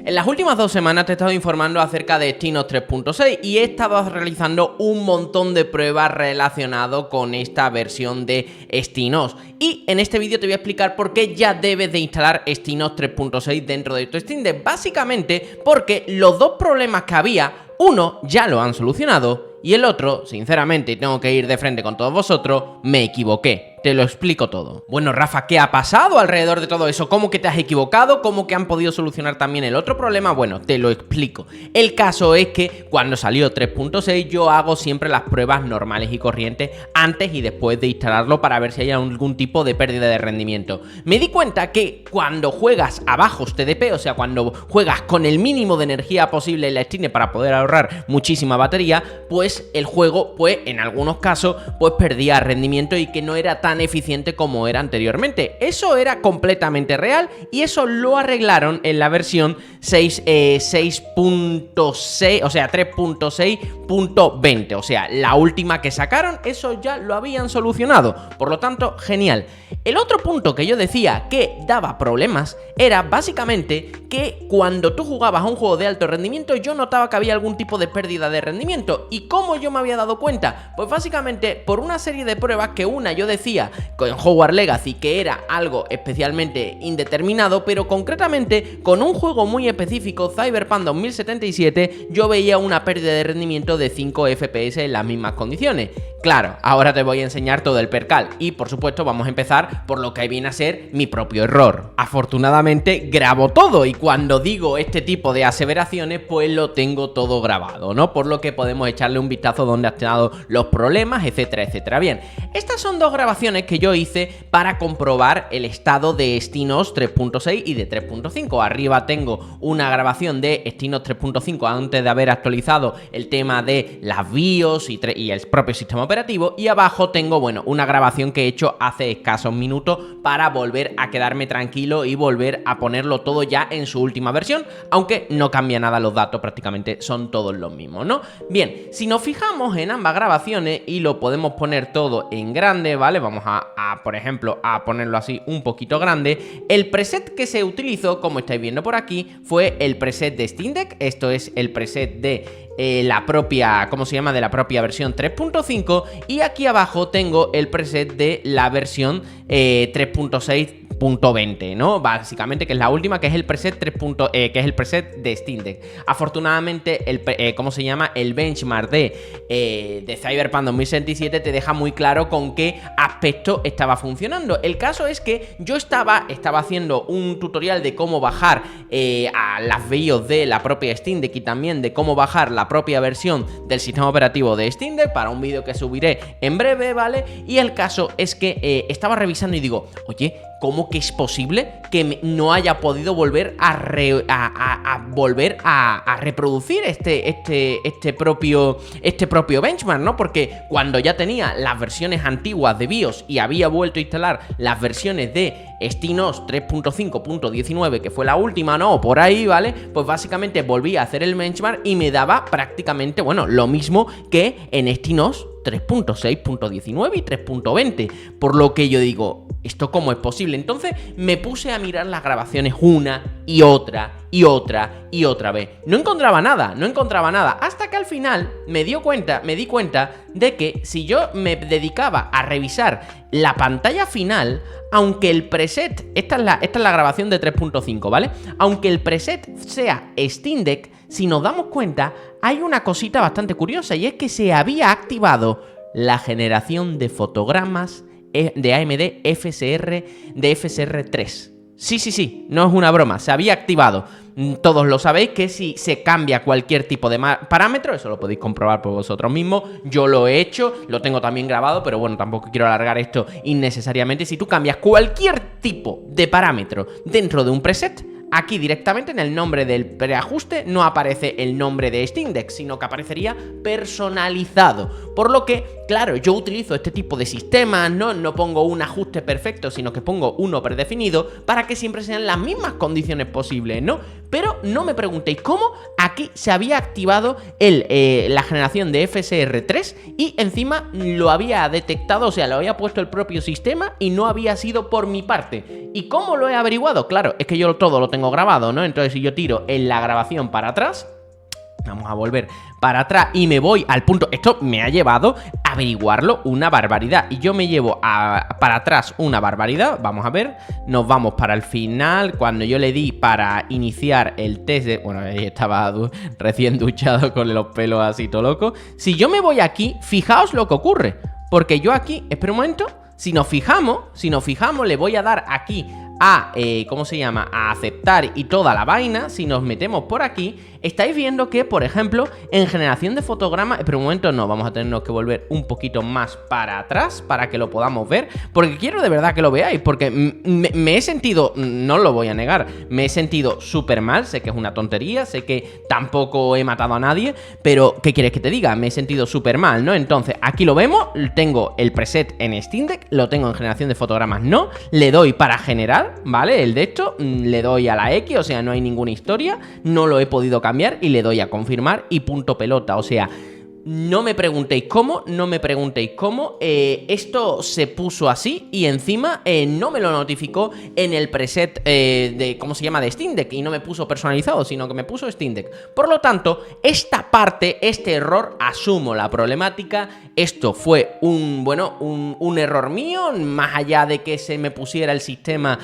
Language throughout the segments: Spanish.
En las últimas 2 semanas te he estado informando acerca de Exynos 3.6 y he estado realizando un montón de pruebas relacionadas con esta versión de Exynos. Y en este vídeo te voy a explicar por qué ya debes de instalar Exynos 3.6 dentro de tu Steam Deck. Básicamente porque los dos problemas que había, uno ya lo han solucionado y el otro, sinceramente, tengo que ir de frente con todos vosotros, me equivoqué. Te lo explico todo. Bueno, Rafa, ¿qué ha pasado alrededor de todo eso? ¿Cómo que te has equivocado? ¿Cómo que han podido solucionar también el otro problema? Bueno, te lo explico. El caso es que cuando salió 3.6 yo hago siempre las pruebas normales y corrientes antes y después de instalarlo para ver si hay algún tipo de pérdida de rendimiento. Me di cuenta que cuando juegas a bajos TDP, o sea, cuando juegas con el mínimo de energía posible en la Steam Deck para poder ahorrar muchísima batería, pues el juego, pues en algunos casos, pues perdía rendimiento y que no era tan eficiente como era anteriormente. Eso era completamente real y eso lo arreglaron en la versión 6.6, o sea 3.6.20, o sea la última que sacaron. Eso ya lo habían solucionado, por lo tanto genial. El otro punto que yo decía que daba problemas era básicamente que cuando tú jugabas a un juego de alto rendimiento yo notaba que había algún tipo de pérdida de rendimiento. ¿Y cómo yo me había dado cuenta? Pues básicamente por una serie de pruebas que una yo decía con Hogwarts Legacy que era algo especialmente indeterminado, pero concretamente con un juego muy específico, Cyberpunk 2077, yo veía una pérdida de rendimiento de 5 FPS en las mismas condiciones. Claro, ahora te voy a enseñar todo el percal y por supuesto vamos a empezar por lo que viene a ser mi propio error. Afortunadamente grabo todo y cuando digo este tipo de aseveraciones pues lo tengo todo grabado, ¿no? Por lo que podemos echarle un vistazo donde has tenido los problemas, etcétera, etcétera. Bien, estas son dos grabaciones que yo hice para comprobar el estado de Exynos 3.6 y de 3.5. Arriba tengo una grabación de Exynos 3.5 antes de haber actualizado el tema de las BIOS y el propio sistema operativo, y abajo tengo, bueno, una grabación que he hecho hace escasos minutos para volver a quedarme tranquilo y volver a ponerlo todo ya en su última versión, aunque no cambia nada los datos, prácticamente son todos los mismos, ¿no? Bien, si nos fijamos en ambas grabaciones y lo podemos poner todo en grande, ¿vale? Vamos por ejemplo, a ponerlo así un poquito grande. El preset que se utilizó, como estáis viendo por aquí, fue el preset de Steam Deck. Esto es el preset de la propia, ¿cómo se llama? De la propia versión 3.5, y aquí abajo tengo el preset de la versión 3.6.20, ¿no? Básicamente, que es la última, que es el preset que es el preset de Steam Deck. Afortunadamente, ¿cómo se llama? El benchmark de Cyberpunk 2077 te deja muy claro con qué aspecto estaba funcionando. El caso es que yo estaba haciendo un tutorial de cómo bajar a las BIOS de la propia Steam Deck y también de cómo bajar la propia versión del sistema operativo de Steam Deck para un vídeo que subiré en breve, ¿vale? Y el caso es que estaba revisando y digo, oye, ¿cómo que es posible que no haya podido volver a reproducir este propio benchmark, ¿no? Porque cuando ya tenía las versiones antiguas de BIOS y había vuelto a instalar las versiones de Exynos 3.5.19, que fue la última, ¿no? O por ahí, ¿vale? Pues básicamente volví a hacer el benchmark y me daba prácticamente, bueno, lo mismo que en Exynos 3.6.19 y 3.20, por lo que yo digo, ¿esto cómo es posible? Entonces me puse a mirar las grabaciones una y otra y otra y otra vez. No encontraba nada, hasta que al final me di cuenta de que si yo me dedicaba a revisar la pantalla final, aunque el preset, esta es la grabación de 3.5, ¿vale? Aunque el preset sea Steam Deck, si nos damos cuenta, hay una cosita bastante curiosa, y es que se había activado la generación de fotogramas de AMD FSR de FSR3. Sí, no es una broma, se había activado. Todos lo sabéis que si se cambia cualquier tipo de parámetro, eso lo podéis comprobar por vosotros mismos, yo lo he hecho, lo tengo también grabado, pero bueno, tampoco quiero alargar esto innecesariamente. Si tú cambias cualquier tipo de parámetro dentro de un preset, aquí directamente en el nombre del preajuste no aparece el nombre de Steam Deck, sino que aparecería personalizado. Por lo que, claro, yo utilizo este tipo de sistemas, no pongo un ajuste perfecto, sino que pongo uno predefinido para que siempre sean las mismas condiciones posibles, ¿no? Pero no me preguntéis cómo aquí se había activado la generación de FSR3 y encima lo había detectado, o sea, lo había puesto el propio sistema y no había sido por mi parte. ¿Y cómo lo he averiguado? Claro, es que yo todo lo tengo tengo grabado, ¿no? Entonces si yo tiro en la grabación para atrás, vamos a volver para atrás y me voy al punto. Esto me ha llevado a averiguarlo una barbaridad. Y yo me llevo para atrás una barbaridad. Vamos a ver. Nos vamos para el final. Cuando yo le di para iniciar el test de... Bueno, ahí estaba recién duchado con los pelos así todo loco. Si yo me voy aquí, fijaos lo que ocurre. Porque yo aquí... Espera un momento. Si nos fijamos, le voy a dar aquí a, ¿cómo se llama? A aceptar y toda la vaina. Si nos metemos por aquí, estáis viendo que, por ejemplo, en generación de fotogramas... Pero un momento no, vamos a tenernos que volver un poquito más para atrás para que lo podamos ver, porque quiero de verdad que lo veáis, porque me he sentido, no lo voy a negar, me he sentido súper mal. Sé que es una tontería, sé que tampoco he matado a nadie, pero ¿qué quieres que te diga? Me he sentido súper mal, ¿no? Entonces, aquí lo vemos, tengo el preset en Steam Deck, lo tengo en generación de fotogramas, no, le doy para generar, ¿vale? El de esto, le doy a la X, o sea, no hay ninguna historia, no lo he podido cambiar y le doy a confirmar y punto pelota, o sea... No me preguntéis cómo, esto se puso así y encima no me lo notificó en el preset de, ¿cómo se llama? De Steam Deck, y no me puso personalizado, sino que me puso Steam Deck. Por lo tanto, esta parte, este error, asumo la problemática. Esto fue un error mío, más allá de que se me pusiera el sistema,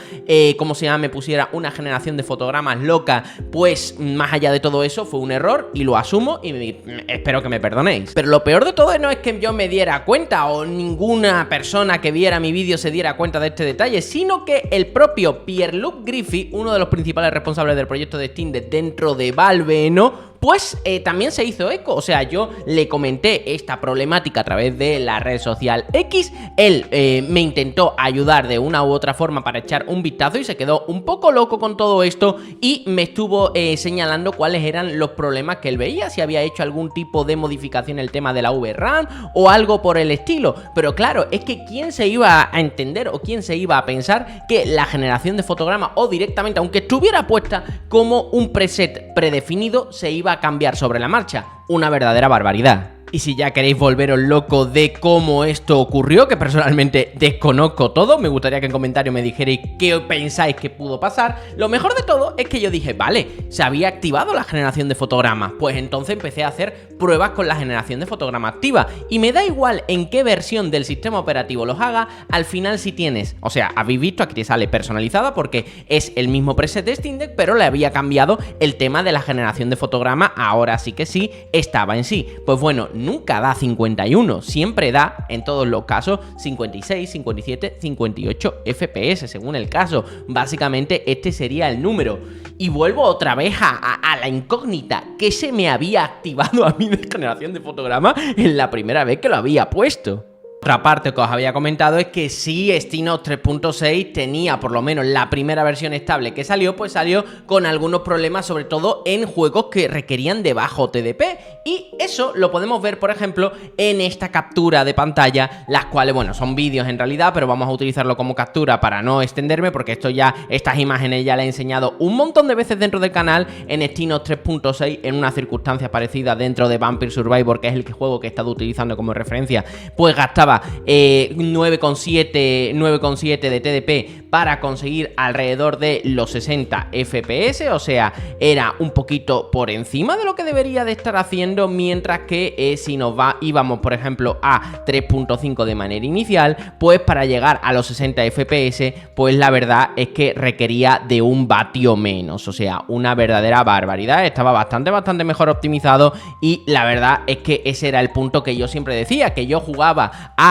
¿cómo se llama? Me pusiera una generación de fotogramas loca, pues más allá de todo eso fue un error y lo asumo y espero que me perdonéis. Pero lo peor de todo no es que yo me diera cuenta o ninguna persona que viera mi vídeo se diera cuenta de este detalle, sino que el propio Pierre-Luc Griffy, uno de los principales responsables del proyecto de Steam Deck dentro de Valve, ¿no? Pues también se hizo eco, o sea, yo le comenté esta problemática a través de la red social X, él me intentó ayudar de una u otra forma para echar un vistazo y se quedó un poco loco con todo esto y me estuvo señalando cuáles eran los problemas que él veía, si había hecho algún tipo de modificación en el tema de la VRAM o algo por el estilo. Pero claro, es que ¿quién se iba a entender o quién se iba a pensar que la generación de fotogramas o directamente, aunque estuviera puesta como un preset predefinido, se iba a cambiar sobre la marcha? Una verdadera barbaridad. Y si ya queréis volveros loco de cómo esto ocurrió, que personalmente desconozco todo, me gustaría que en comentarios me dijerais qué pensáis que pudo pasar. Lo mejor de todo es que yo dije, vale, se había activado la generación de fotogramas, pues entonces empecé a hacer pruebas con la generación de fotogramas activa. Y me da igual en qué versión del sistema operativo los haga, al final si tienes, o sea, habéis visto, aquí te sale personalizada porque es el mismo preset de Steam Deck, pero le había cambiado el tema de la generación de fotogramas, ahora sí que sí, estaba en sí. Pues bueno, nunca da 51, siempre da, en todos los casos, 56, 57, 58 FPS, según el caso. Básicamente este sería el número. Y vuelvo otra vez a la incógnita, que se me había activado a mí de generación de fotogramas en la primera vez que lo había puesto. Otra parte que os había comentado es que si SteamOS 3.6 tenía por lo menos la primera versión estable que salió, pues salió con algunos problemas, sobre todo en juegos que requerían de bajo TDP, y eso lo podemos ver, por ejemplo, en esta captura de pantalla, las cuales, bueno, son vídeos en realidad, pero vamos a utilizarlo como captura para no extenderme, porque estas imágenes ya las he enseñado un montón de veces dentro del canal en SteamOS 3.6 en unas circunstancias parecidas dentro de Vampire Survivor, que es el juego que he estado utilizando como referencia, pues gastaba 9,7 de TDP para conseguir alrededor de los 60 FPS, o sea, era un poquito por encima de lo que debería de estar haciendo, mientras que si íbamos, por ejemplo, a 3.5 de manera inicial, pues para llegar a los 60 FPS, pues la verdad es que requería de un vatio menos, o sea, una verdadera barbaridad. Estaba bastante mejor optimizado, y la verdad es que ese era el punto que yo siempre decía, que yo jugaba a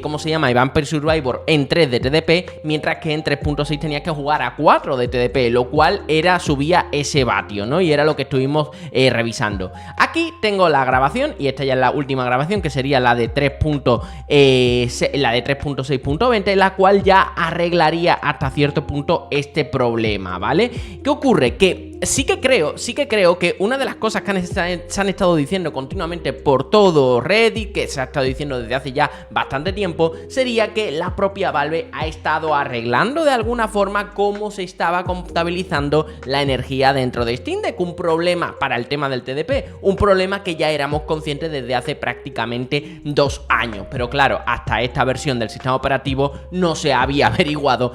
¿cómo se llama? Vampire Survivor en 3 de TDP, mientras que en 3.6 tenía que jugar a 4 de TDP, lo cual subía ese vatio, ¿no? Y era lo que estuvimos revisando. Aquí tengo la grabación, y esta ya es la última grabación, que sería la de 3.6.20, la cual ya arreglaría hasta cierto punto este problema, ¿vale? ¿Qué ocurre? Que sí que creo que una de las cosas que se han estado diciendo continuamente por todo Reddit, que se ha estado diciendo desde hace ya bastante tiempo, sería que la propia Valve ha estado arreglando de alguna forma cómo se estaba contabilizando la energía dentro de Steam Deck. Un problema para el tema del TDP, un problema que ya éramos conscientes desde hace prácticamente 2 años. Pero claro, hasta esta versión del sistema operativo no se había averiguado,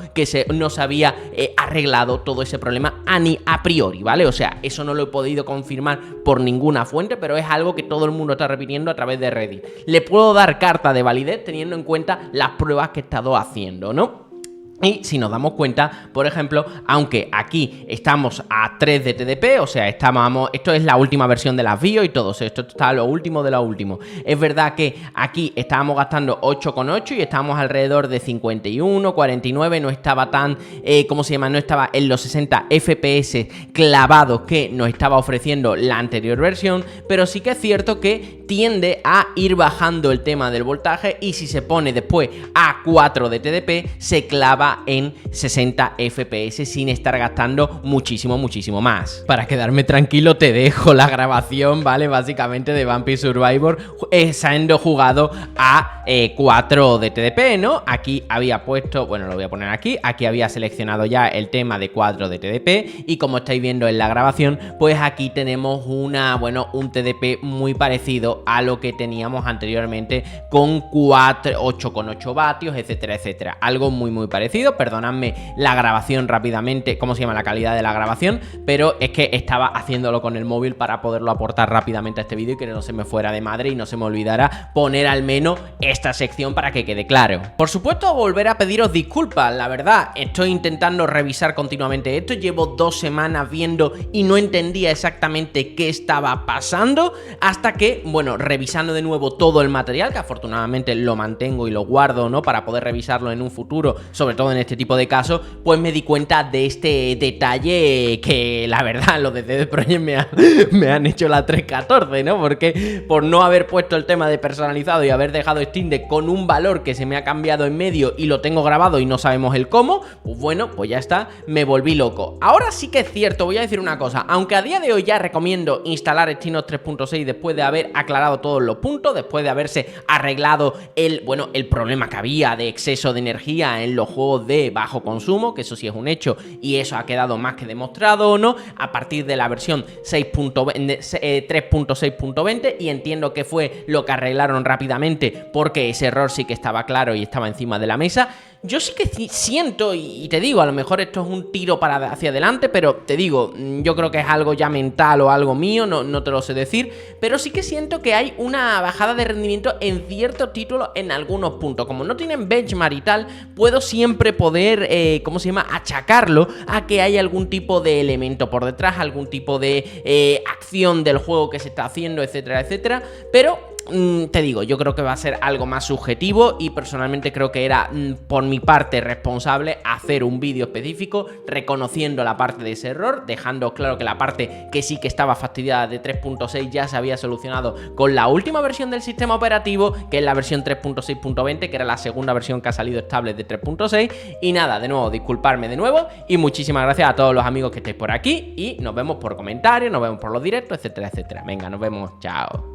no se había arreglado todo ese problema a priori, ¿vale? O sea, eso no lo he podido confirmar por ninguna fuente, pero es algo que todo el mundo está repitiendo a través de Reddit. Le puedo dar carta de validez teniendo en cuenta las pruebas que he estado haciendo, ¿no? Y si nos damos cuenta, por ejemplo, aunque aquí estamos a 3 de TDP, o sea, esto es la última versión de las BIOS y todo, o sea, esto está lo último de lo último. Es verdad que aquí estábamos gastando 8,8 y estábamos alrededor de 51, 49, no estaba tan, no estaba en los 60 FPS clavados que nos estaba ofreciendo la anterior versión, pero sí que es cierto que tiende a ir bajando el tema del voltaje y si se pone después a 4 de TDP, se clava en 60 FPS sin estar gastando muchísimo más. Para quedarme tranquilo te dejo la grabación, ¿vale? Básicamente de Vampire Survivor siendo jugado a 4 de TDP, ¿no? Aquí había puesto, bueno, lo voy a poner aquí había seleccionado ya el tema de 4 de TDP y como estáis viendo en la grabación, pues aquí tenemos un TDP muy parecido a lo que teníamos anteriormente con 8,8 vatios, etcétera, algo muy parecido. Perdonadme la grabación rápidamente, la calidad de la grabación, pero es que estaba haciéndolo con el móvil para poderlo aportar rápidamente a este vídeo y que no se me fuera de madre y no se me olvidara poner al menos esta sección para que quede claro. Por supuesto, volver a pediros disculpas, la verdad, estoy intentando revisar continuamente esto, llevo 2 semanas viendo y no entendía exactamente qué estaba pasando, hasta que, revisando de nuevo todo el material, que afortunadamente lo mantengo y lo guardo, ¿no? Para poder revisarlo en un futuro, sobre todo en este tipo de casos, pues me di cuenta de este detalle que la verdad los de CD Projekt me han hecho la 314, ¿no? Porque por no haber puesto el tema de personalizado y haber dejado Steam Deck con un valor que se me ha cambiado en medio y lo tengo grabado y no sabemos el cómo, pues ya está, me volví loco. Ahora sí que es cierto, voy a decir una cosa, aunque a día de hoy ya recomiendo instalar Exynos 3.6 después de haber aclarado todos los puntos, después de haberse arreglado el problema que había de exceso de energía en los juegos de bajo consumo, que eso sí es un hecho y eso ha quedado más que demostrado, ¿no? A partir de la versión 3.6.20 y entiendo que fue lo que arreglaron rápidamente porque ese error sí que estaba claro y estaba encima de la mesa. Yo sí que siento, y te digo, a lo mejor esto es un tiro hacia adelante, pero te digo, yo creo que es algo ya mental o algo mío, no te lo sé decir, pero sí que siento que hay una bajada de rendimiento en ciertos títulos en algunos puntos. Como no tienen benchmark y tal, puedo siempre poder, achacarlo a que hay algún tipo de elemento por detrás, algún tipo de acción del juego que se está haciendo, etcétera, pero te digo, yo creo que va a ser algo más subjetivo y personalmente creo que era por mi parte responsable hacer un vídeo específico reconociendo la parte de ese error, dejando claro que la parte que sí que estaba fastidiada de 3.6 ya se había solucionado con la última versión del sistema operativo, que es la versión 3.6.20, que era la segunda versión que ha salido estable de 3.6. Y nada, de nuevo, disculparme de nuevo y muchísimas gracias a todos los amigos que estéis por aquí y nos vemos por comentarios, nos vemos por los directos, etcétera. Venga, nos vemos, chao.